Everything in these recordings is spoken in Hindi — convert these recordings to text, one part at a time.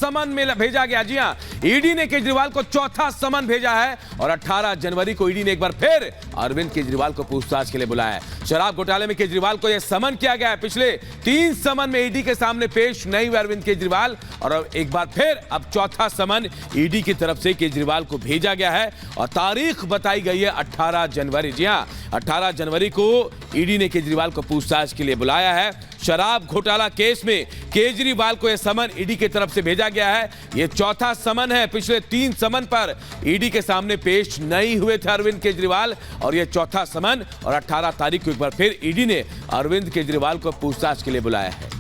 समन भेजा गया। जी हां, ईडी ने केजरीवाल को चौथा समन भेजा है और 18 जनवरी को ईडी ने एक बार फिर अरविंद केजरीवाल को पूछताछ के लिए बुलाया है। शराब घोटाले में केजरीवाल को यह समन किया गया है। पिछले 3 समन में ईडी के सामने पेश नहीं हुए अरविंद केजरीवाल और एक बार फिर अब चौथा समन ईडी की तरफ से केजरीवाल को भेजा गया है और तारीख बताई गई है 18 जनवरी। जी हां, 18 जनवरी को ईडी ने केजरीवाल को पूछताछ के लिए बुलाया है। शराब घोटाला केस में केजरीवाल को यह समन ईडी की तरफ से भेजा गया है। यह चौथा समन है। पिछले 3 समन पर ईडी के सामने पेश नहीं हुए थे अरविंद केजरीवाल और यह चौथा समन और 18 तारीख को एक बार फिर ईडी ने अरविंद केजरीवाल को पूछताछ के लिए बुलाया है।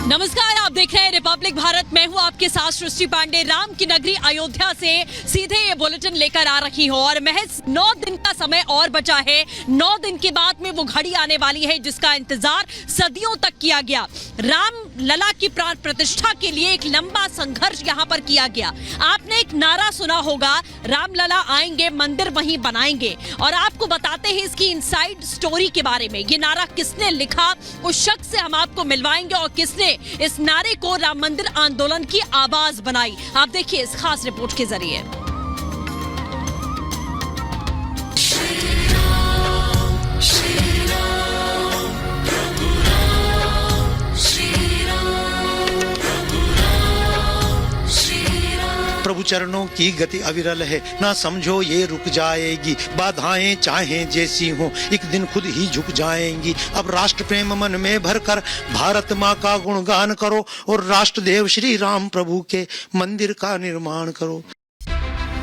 नमस्कार, आप देख रहे हैं रिपब्लिक भारत। मैं हूं आपके साथ सृष्टि पांडे। राम की नगरी अयोध्या से सीधे ये बुलेटिन लेकर आ रही हूं और महज 9 दिन का समय और बचा है। 9 दिन के बाद में वो घड़ी आने वाली है जिसका इंतजार सदियों तक किया गया। राम लला की प्राण प्रतिष्ठा के लिए एक लंबा संघर्ष यहाँ पर किया गया। आपने एक नारा सुना होगा, राम लला आएंगे मंदिर वहीं बनाएंगे, और आपको बताते हैं इसकी इनसाइड स्टोरी के बारे में। ये नारा किसने लिखा उस शख्स से हम आपको मिलवाएंगे और किसने इस नारे को राम मंदिर आंदोलन की आवाज बनाई। आप देखिए इस खास रिपोर्ट के जरिए। प्रभु चरणों की गति अविरल है, ना समझो ये रुक जाएगी। बाधाएं चाहे जैसी हो एक दिन खुद ही झुक जाएंगी। अब राष्ट्र प्रेम मन में भरकर भारत माँ का गुणगान करो और राष्ट्रदेव श्री राम प्रभु के मंदिर का निर्माण करो।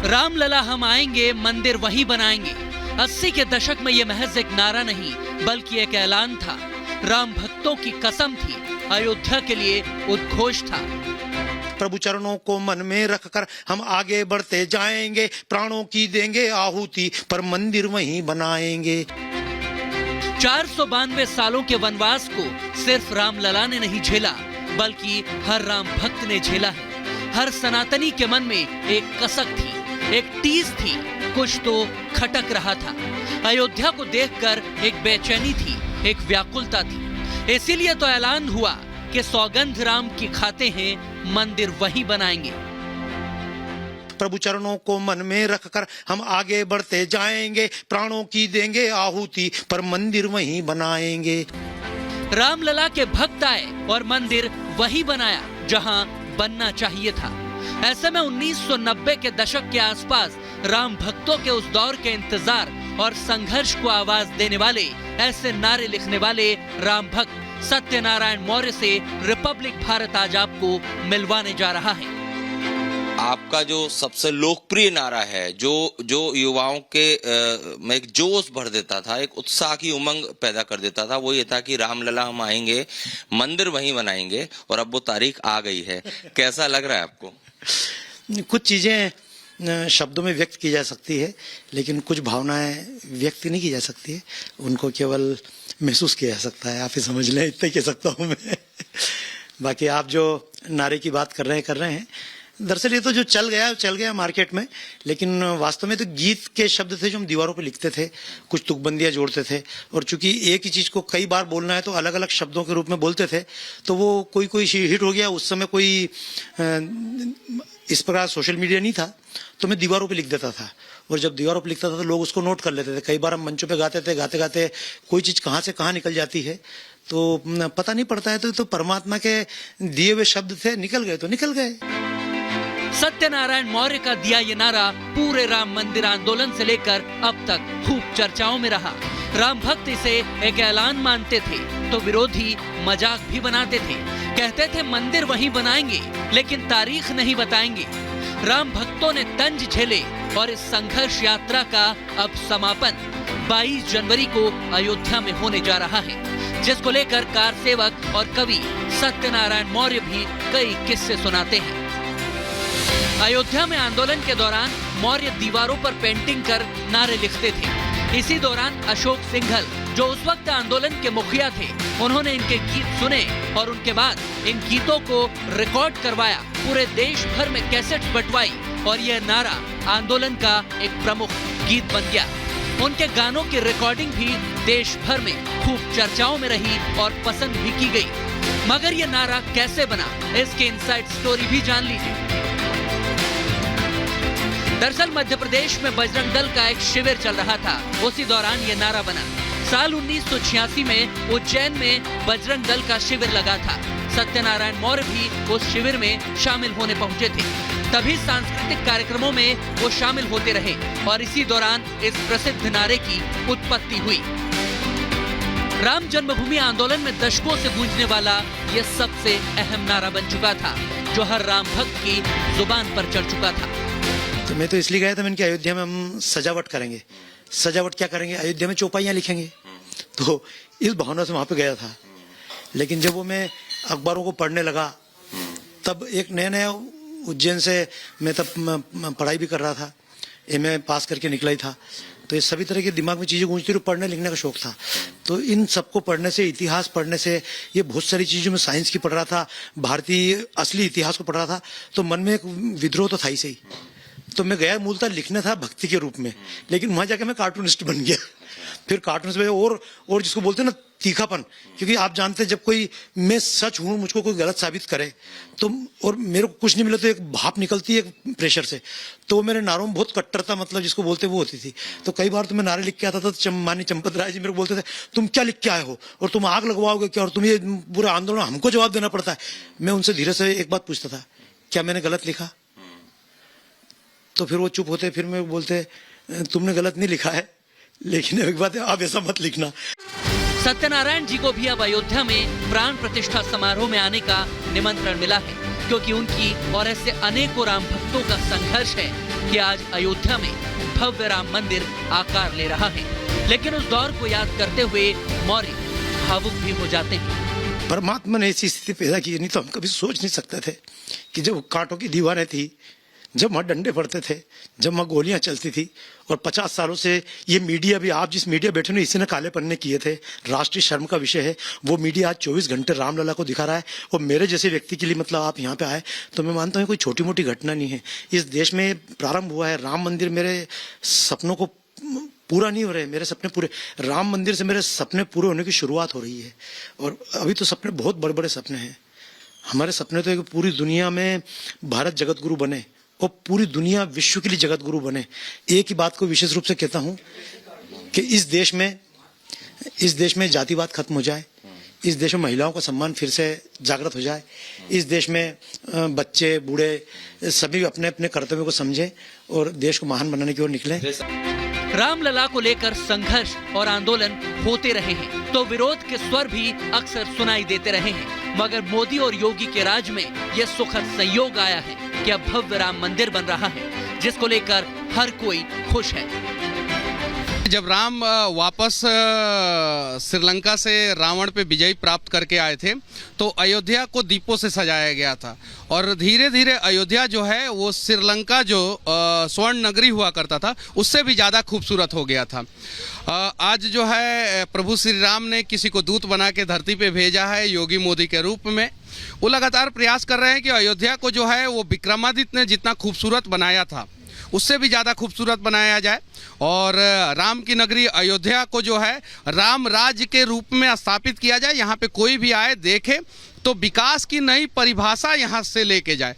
राम लला हम आएंगे मंदिर वहीं बनाएंगे। 80 के दशक में ये महज एक नारा नहीं बल्कि एक ऐलान था। राम भक्तों की कसम थी, अयोध्या के लिए उद्घोष था। प्रभु चरणों को मन में रखकर हम आगे बढ़ते जाएंगे। प्राणों की देंगे आहुति पर मंदिर वहीं बनाएंगे। 492 सालों के वनवास को सिर्फ राम लला ने नहीं झेला बल्कि हर राम भक्त ने झेला है। हर सनातनी के मन में एक कसक थी, एक टीस थी, कुछ तो खटक रहा था। अयोध्या को देखकर एक बेचैनी थी, एक व्याकुलता थी। इसीलिए तो ऐलान हुआ कि सौगंध राम की खाते हैं, मंदिर वहीं बनाएंगे। प्रभु चरणों को मन में रखकर हम आगे बढ़ते जाएंगे। प्राणों की देंगे आहुति पर मंदिर वहीं बनाएंगे। राम लला के भक्त आए और मंदिर वही बनाया जहां बनना चाहिए था। ऐसे में 1990 के दशक के आसपास राम भक्तों के उस दौर के इंतजार और संघर्ष को आवाज देने वाले, ऐसे नारे लिखने वाले राम भक्त सत्यनारायण मौर्य से रिपब्लिक भारत आज आपको मिलवाने जा रहा है। आपका जो सबसे लोकप्रिय नारा है, जो युवाओं के में एक जोश भर देता था, एक उत्साह की उमंग पैदा कर देता था, वो ये था कि राम लला हम आएंगे मंदिर वहीं बनाएंगे, और अब वो तारीख आ गई है। कैसा लग रहा है आपको? कुछ चीजें शब्दों में व्यक्त की जा सकती है लेकिन कुछ भावनाएं व्यक्त नहीं की जा सकती है, उनको केवल महसूस किया जा सकता है। आप ही समझ लें, इतना कह सकता हूं मैं। बाकी आप जो नारे की बात कर रहे हैं, दरअसल ये तो जो चल गया मार्केट में, लेकिन वास्तव में तो गीत के शब्द थे जो हम दीवारों पे लिखते थे, कुछ तुकबंदियां जोड़ते थे, और चूंकि एक ही चीज को कई बार बोलना है तो अलग अलग शब्दों के रूप में बोलते थे, तो वो कोई हिट हो गया। उस समय कोई इस प्रकार सोशल मीडिया नहीं था, तो मैं दीवारों पे लिख देता था, और जब दीवारों पे लिखता था तो लोग उसको नोट कर लेते थे। कई बार हम मंचों पे गाते थे, गाते गाते कोई चीज कहाँ से कहाँ निकल जाती है तो पता नहीं पड़ता है। तो परमात्मा के दिए हुए शब्द थे, निकल गए तो निकल गए। सत्यनारायण मौर्य का दिया ये नारा पूरे राम मंदिर आंदोलन से लेकर अब तक खूब चर्चाओं में रहा। राम भक्त इसे एक ऐलान मानते थे तो विरोधी मजाक भी बनाते थे। कहते थे मंदिर वहीं बनाएंगे लेकिन तारीख नहीं बताएंगे। राम भक्तों ने तंज झेले और इस संघर्ष यात्रा का अब समापन 22 जनवरी को अयोध्या में होने जा रहा है, जिसको लेकर कार सेवक और कवि सत्यनारायण मौर्य भी कई किस्से सुनाते हैं। अयोध्या में आंदोलन के दौरान मौर्य दीवारों पर पेंटिंग कर नारे लिखते थे। इसी दौरान अशोक सिंघल, जो उस वक्त आंदोलन के मुखिया थे, उन्होंने इनके गीत सुने और उनके बाद इन गीतों को रिकॉर्ड करवाया, पूरे देश भर में कैसेट्स बंटवाई और यह नारा आंदोलन का एक प्रमुख गीत बन गया। उनके गानों की रिकॉर्डिंग भी देश भर में खूब चर्चाओं में रही और पसंद भी की गई। मगर ये नारा कैसे बना, इसकी इनसाइड स्टोरी भी जान लीजिए। दरअसल मध्य प्रदेश में बजरंग दल का एक शिविर चल रहा था, उसी दौरान ये नारा बना। साल 1986 में उज्जैन में बजरंग दल का शिविर लगा था। सत्यनारायण मौर्य भी उस शिविर में शामिल होने पहुंचे थे। तभी सांस्कृतिक कार्यक्रमों में वो शामिल होते रहे और इसी दौरान इस प्रसिद्ध नारे की उत्पत्ति हुई। राम जन्मभूमि आंदोलन में दशकों से गूंजने वाला ये सबसे अहम नारा बन चुका था, जो हर राम भक्त की जुबान पर चढ़ चुका था। तो मैं तो इसलिए गया था, मैंने कि अयोध्या में हम सजावट करेंगे। सजावट क्या करेंगे, अयोध्या में चौपाइयाँ लिखेंगे। तो इस भावना से वहां पे गया था। लेकिन जब वो मैं अखबारों को पढ़ने लगा, तब एक नया उज्जैन से मैं तब पढ़ाई भी कर रहा था, एमए पास करके निकला ही था। तो ये सभी तरह के दिमाग में चीजें गूंजती रही, पढ़ने लिखने का शौक था। तो इन सबको पढ़ने से, इतिहास पढ़ने से, ये बहुत सारी चीजों में साइंस की पढ़ रहा था, भारतीय असली इतिहास को पढ़ रहा था, तो मन में एक विद्रोह तो था ही सही। तो मैं गया, मूलतः लिखना था भक्ति के रूप में, लेकिन वहां जाकर मैं कार्टूनिस्ट बन गया। फिर कार्टूनिस्ट में और जिसको बोलते हैं ना तीखापन, क्योंकि आप जानते हैं जब कोई मैं सच हूं, मुझको कोई गलत साबित करे तो, और मेरे को कुछ नहीं मिला तो एक भाप निकलती है प्रेशर से। तो मेरे नारों में बहुत कट्टरता, मतलब जिसको बोलते वो होती थी। तो कई बार तो मैं नारे लिख के आता था, तो माननीय चंपत राय जी मेरे को बोलते थे, तुम क्या लिख के आए हो और तुम आग लगवाओगे क्या, और तुम ये पूरा आंदोलन हमको जवाब देना पड़ता है। मैं उनसे धीरे से एक बात पूछता था, क्या मैंने गलत लिखा? तो फिर वो चुप होते, फिर मैं बोलते तुमने गलत नहीं लिखा है, लेकिन एक बात है, आप ऐसा मत लिखना। सत्यनारायण जी को भी अब अयोध्या में प्राण प्रतिष्ठा समारोह में आने का निमंत्रण मिला है, क्योंकि उनकी और ऐसे अनेकों राम भक्तों का संघर्ष है कि आज अयोध्या में भव्य राम मंदिर आकार ले रहा है। लेकिन उस दौर को याद करते हुए मौर्य भावुक भी हो जाते हैं। परमात्मा ने ऐसी स्थिति पैदा की, नहीं तो हम कभी सोच नहीं सकते थे कि जब कांटों की दीवारें थी, जब वहाँ डंडे पड़ते थे, जब वहाँ गोलियां चलती थी, और 50 सालों से ये मीडिया भी, आप जिस मीडिया बैठे हो इसी ने काले पन्ने किए थे, राष्ट्रीय शर्म का विषय है। वो मीडिया आज 24 घंटे रामलला को दिखा रहा है, और मेरे जैसे व्यक्ति के लिए, मतलब आप यहाँ पे आए तो मैं मानता हूँ कोई छोटी मोटी घटना नहीं है। इस देश में प्रारंभ हुआ है राम मंदिर। मेरे सपनों को पूरा नहीं हो रहे, मेरे सपने पूरे, राम मंदिर से मेरे सपने पूरे होने की शुरुआत हो रही है। और अभी तो सपने बहुत बड़े बड़े सपने हैं। हमारे सपने तो है कि पूरी दुनिया में भारत जगत गुरु बने और पूरी दुनिया विश्व के लिए जगत गुरु बने। एक ही बात को विशेष रूप से कहता हूं कि इस देश में जातिवाद खत्म हो जाए, इस देश में महिलाओं का सम्मान फिर से जागृत हो जाए, इस देश में बच्चे बूढ़े सभी अपने अपने कर्तव्यों को समझें और देश को महान बनाने की ओर निकलें। रामलला को लेकर संघर्ष और आंदोलन होते रहे हैं, तो विरोध के स्वर भी अक्सर सुनाई देते रहे हैं। मगर मोदी और योगी के राज में यह सुखद संयोग आया है कि अब भव्य राम मंदिर बन रहा है, जिसको लेकर हर कोई खुश है। जब राम वापस श्रीलंका से रावण पे विजय प्राप्त करके आए थे, तो अयोध्या को दीपों से सजाया गया था, और धीरे धीरे अयोध्या जो है वो श्रीलंका जो स्वर्ण नगरी हुआ करता था उससे भी ज़्यादा खूबसूरत हो गया था। आज जो है प्रभु श्री राम ने किसी को दूत बना के धरती पे भेजा है योगी मोदी के रूप में। वो लगातार प्रयास कर रहे हैं कि अयोध्या को जो है वो विक्रमादित्य ने जितना खूबसूरत बनाया था उससे भी ज़्यादा खूबसूरत बनाया जाए, और राम की नगरी अयोध्या को जो है राम राज्य के रूप में स्थापित किया जाए। यहाँ पे कोई भी आए देखे तो विकास की नई परिभाषा यहाँ से लेके जाए।